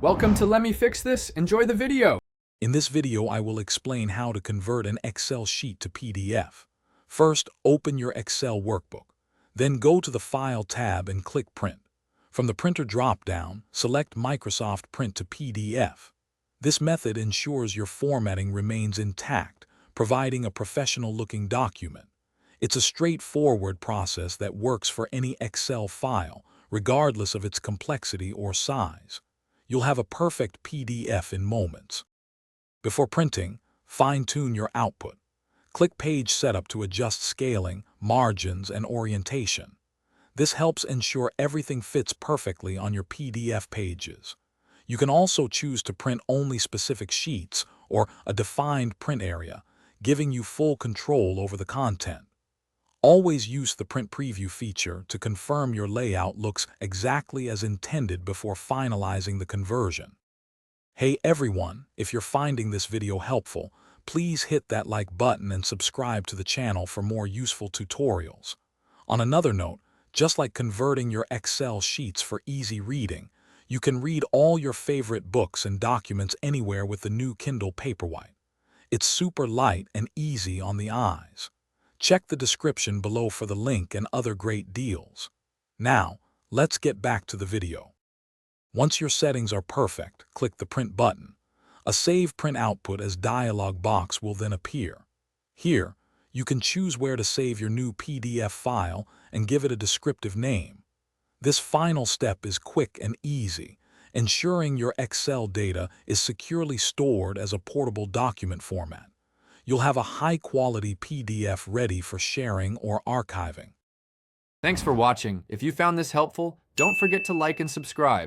Welcome to Let Me Fix This. Enjoy the video. In this video, I will explain how to convert an Excel sheet to PDF. First, open your Excel workbook. Then go to the File tab and click Print. From the Printer drop-down, select Microsoft Print to PDF. This method ensures your formatting remains intact, providing a professional-looking document. It's a straightforward process that works for any Excel file, regardless of its complexity or size. You'll have a perfect PDF in moments. Before printing, fine-tune your output. Click Page Setup to adjust scaling, margins, and orientation. This helps ensure everything fits perfectly on your PDF pages. You can also choose to print only specific sheets or a defined print area, giving you full control over the content. Always use the Print Preview feature to confirm your layout looks exactly as intended before finalizing the conversion. Hey everyone, if you're finding this video helpful, please hit that like button and subscribe to the channel for more useful tutorials. On another note, just like converting your Excel sheets for easy reading, you can read all your favorite books and documents anywhere with the new Kindle Paperwhite. It's super light and easy on the eyes. Check the description below for the link and other great deals. Now, let's get back to the video. Once your settings are perfect, click the Print button. A Save Print Output as dialog box will then appear. Here, you can choose where to save your new PDF file and give it a descriptive name. This final step is quick and easy, ensuring your Excel data is securely stored as a portable document format. You'll have a high-quality PDF ready for sharing or archiving. Thanks for watching. If you found this helpful, don't forget to like and subscribe.